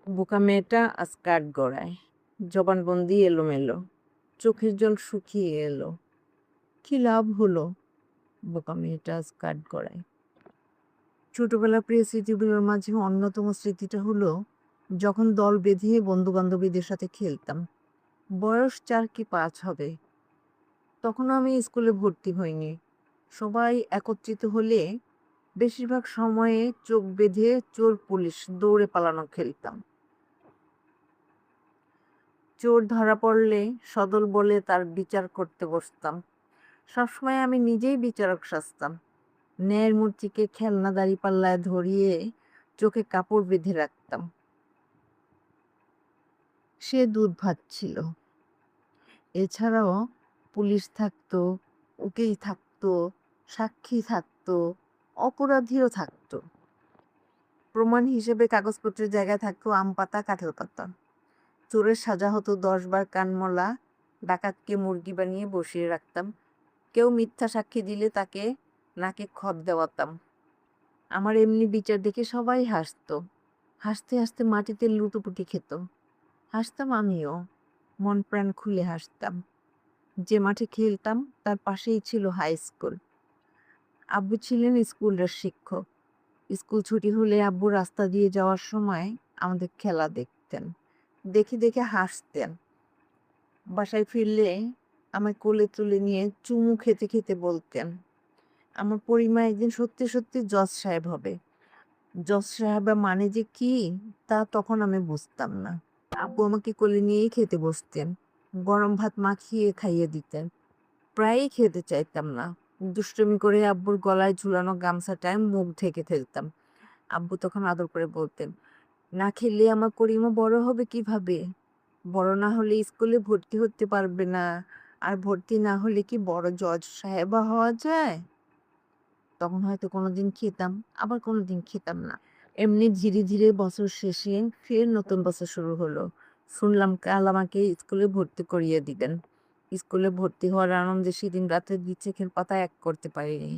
বোকা মেয়েটা আজ কাঠগড়ায়, জবানবন্দি এলোমেলো, চোখের জল শুকিয়ে এলো। কি লাভ হলো? বোকা মেয়েটা আজ কাঠগড়ায়। ছোটবেলার প্রিয় স্মৃতিগুলোর মাঝে অন্যতম স্মৃতিটা হলো যখন দল বেঁধে বন্ধু বান্ধবীদের সাথে খেলতাম। বয়স 4 কি 5 হবে। তখনও আমি স্কুলে ভর্তি হইনি। সবাই একত্রিত হলে বেশিরভাগ সময়ে চোখ বেঁধে চোর পুলিশ দৌড়ে পালানো খেলতাম। চোর ধরা পড়লে সদল বলে তার বিচার করতে বসতাম। সবসময় আমি নিজেই বিচারক সাজতাম। ন্যায়ের মূর্তিকে খেলনা দাঁড়িপাল্লায় ধরিয়ে চোখে কাপড় বেঁধে রাখতাম। সে দুধ ভাত ছিল। এছাড়াও পুলিশ থাকতো, উকিল থাকতো, সাক্ষী থাকতো, অপরাধীও থাকতো। প্রমাণ হিসেবে কাগজপত্রের জায়গায় থাকতো আম পাতা, কাঁঠাল পাতা। চোরের সাজা হতো 10 বার কানমলা, ডাকাতকে মুরগি বানিয়ে বসিয়ে রাখতাম। কেউ মিথ্যা সাক্ষী দিলে তাকে নাকে খত দেওয়াতাম। আমার এমনি বিচার দেখে সবাই হাসতো। হাসতে হাসতে মাটিতে লুটোপুটি খেত। হাসতাম আমিও, মন প্রাণ খুলে হাসতাম। যে মাঠে খেলতাম তার পাশেই ছিল হাই স্কুল। আব্বু ছিলেন স্কুলের শিক্ষক। স্কুল ছুটি হলে আব্বু রাস্তা দিয়ে যাওয়ার সময় আমাদের খেলা দেখতেন। দেখে দেখে হাসতেন। বাসায় ফিরলে আমায় কোলে তুলে নিয়ে চুমু খেতে খেতে বলতেন, আমার পরিমা একদিন সত্যি সত্যি জজ সাহেব হবে। জজ সাহেবা মানে যে কি তা তখন আমি বুঝতাম না। আব্বু আমাকে কোলে নিয়েই খেতে বসতেন। গরম ভাত মাখিয়ে খাইয়ে দিতেন। প্রায়ই খেতে চাইতাম না। দুষ্টুমি করে আব্বুর গলায় ঝুলানো গামছাটায় মুখ ঢেকে ফেলতাম। আব্বু তখন আদর করে বলতেন, না খেলে আমার করিমা বড় হবে কিভাবে? বড় না হলে স্কুলে ভর্তি হতে পারবে না। আর ভর্তি না হলে কি বড় জজ সাহেবা হওয়া যায়? তখন হয়তো কোনোদিন খেতাম, আবার কোনোদিন খেতাম না। এমনি ধীরে ধীরে বছর শেষে ফের নতুন বছর শুরু হলো। শুনলাম কাল আমাকে স্কুলে ভর্তি করিয়ে দিবেন। স্কুলে ভর্তি হওয়ার আনন্দে সেদিন রাতে 2 চোখের পাতা এক করতে পারিনি।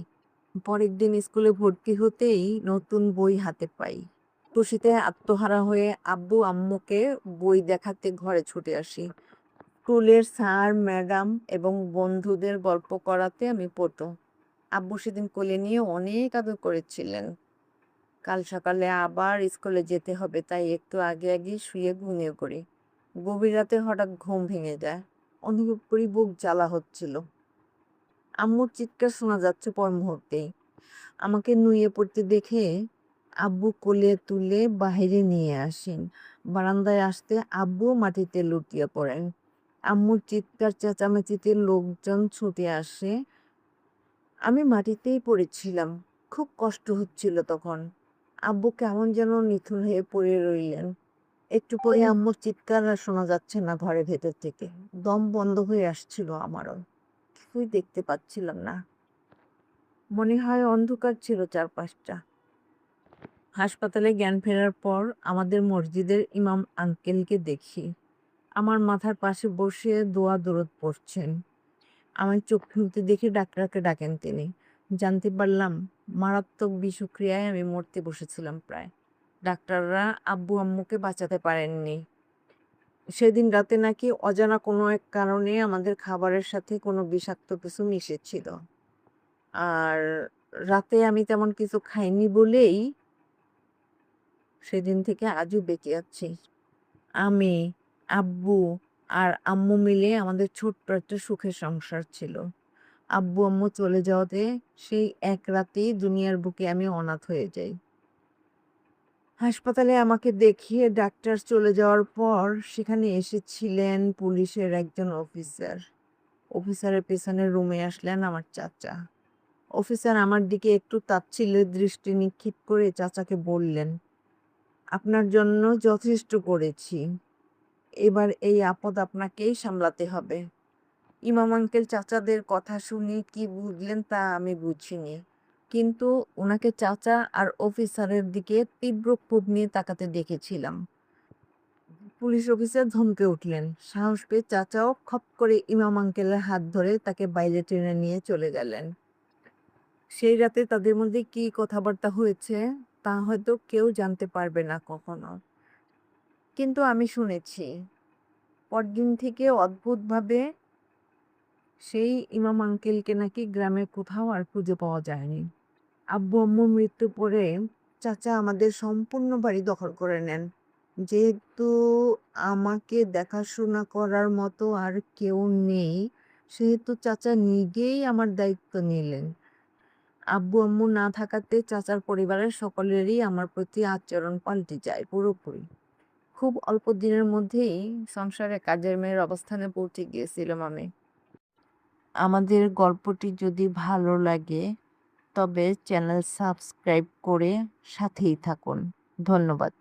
পরের দিন স্কুলে ভর্তি হতেই নতুন বই হাতে পাই। খুশিতে আত্মহারা হয়ে আব্বু আম্মুকে বই দেখাতে ঘরে ছুটে আসি। স্কুলের স্যার ম্যাডাম এবং বন্ধুদের গল্প করাতে আমি পড়তো। আব্বু সেদিন কোলে নিয়ে অনেক আদর করেছিলেন। কাল সকালে আবার স্কুলে যেতে হবে তাই একটু আগে আগে শুয়ে ঘুমিয়ে পড়ি। গভীর রাতে হঠাৎ ঘুম ভেঙে যায়। অনুভব করি বুক জ্বালা হচ্ছিল। আম্মুর চিৎকার শোনা যাচ্ছে পর মুহূর্তেই। আমাকে নুয়ে পড়তে দেখে আব্বু কোলে তুলে বাইরে নিয়ে আসেন। বারান্দায় আসতে আব্বু মাটিতে লুটিয়ে পড়েন। আম্মুর চিৎকার চেঁচামেচিতে লোকজন ছুটে আসে। আমি মাটিতেই পড়েছিলাম। খুব কষ্ট হচ্ছিল তখন। আব্বু কেমন যেন নিথর হয়ে পড়ে রইলেন। একটু পরে আম্মুর চিৎকার আর শোনা যাচ্ছে না ঘরের ভেতর থেকে। দম বন্ধ হয়ে আসছিল আমারও। কিছুই দেখতে পাচ্ছিলাম না। মনে হয় অন্ধকার ছিল চারপাশটা। হাসপাতালে জ্ঞান ফেরার পর আমাদের মসজিদের ইমাম আঙ্কেলকে দেখি। আমার মাথার পাশে বসে দোয়া দরুদ পড়ছেন। আমার চোখ খুলতে দেখে ডাক্তারকে ডাকেন তিনি। জানতে পারলাম মারাত্মক বিষক্রিয়ায় আমি মরতে বসেছিলাম প্রায়। ডাক্তাররা আব্বু আম্মুকে বাঁচাতে পারেননি। সেদিন রাতে নাকি অজানা কোনো এক কারণে আমাদের খাবারের সাথে কোনো বিষাক্ত কিছু মিশেছিল। আর রাতে আমি তেমন কিছু খাইনি বলেই সেদিন থেকে আজও বেঁচে আছি। আমি, আব্বু আর আম্মু মিলে আমাদের ছোট্ট একটা সুখের সংসার ছিল। আব্বু আম্মু চলে যাওয়াতে সেই এক রাতেই দুনিয়ার বুকে আমি অনাথ হয়ে যাই। হাসপাতালে আমাকে দেখিয়ে ডাক্তার চলে যাওয়ার পর সেখানে এসেছিলেন পুলিশের একজন অফিসার। অফিসারের পেছনের রুমে আসলেন আমার চাচা। অফিসার আমার দিকে একটু তাচ্ছিল্যের দৃষ্টি নিক্ষেপ করে চাচাকে বললেন, আপনার জন্য যথেষ্ট করেছি। এবার এই আপদ আপনাকেই সামলাতে হবে। ইমাম আঙ্কেল চাচাদের কথা শুনে কি বুঝলেন তা আমি বুঝিনি। কিন্তু ওনাকে চাচা আর অফিসারের দিকে তীব্র ক্ষোভ নিয়ে তাকাতে দেখেছিলাম। পুলিশ অফিসার ধমকে উঠলেন। সাহস পেয়ে চাচাও খপ করে ইমাম আঙ্কেলের হাত ধরে তাকে বাইরে টেনে নিয়ে চলে গেলেন। সেই রাতে তাদের মধ্যে কি কথাবার্তা হয়েছে তা হয়তো কেউ জানতে পারবে না কখনো। কিন্তু আমি শুনেছি পরদিন থেকে অদ্ভুতভাবে সেই ইমাম আঙ্কেলকে নাকি গ্রামের কোথাও আর খুঁজে পাওয়া যায়নি। আব্বু-আম্মুর মৃত্যুর পরে চাচা আমাদের সম্পূর্ণ বাড়ি দখল করে নেন। যেহেতু আমাকে দেখাশোনা করার মতো আর কেউ নেই, সেহেতু চাচা নিজেই আমার দায়িত্ব নিলেন। আব্বু-আম্মু না থাকাতে চাচার পরিবারের সকলেরই আমার প্রতি আচরণ পাল্টে যায় পুরোপুরি। খুব অল্প দিনের মধ্যেই সংসারে কাজের মেয়ের অবস্থানে পৌঁছে গিয়েছিলাম আমি। আমাদের গল্পটি যদি ভালো লাগে তবে চ্যানেল সাবস্ক্রাইব করে সাথেই থাকুন। ধন্যবাদ।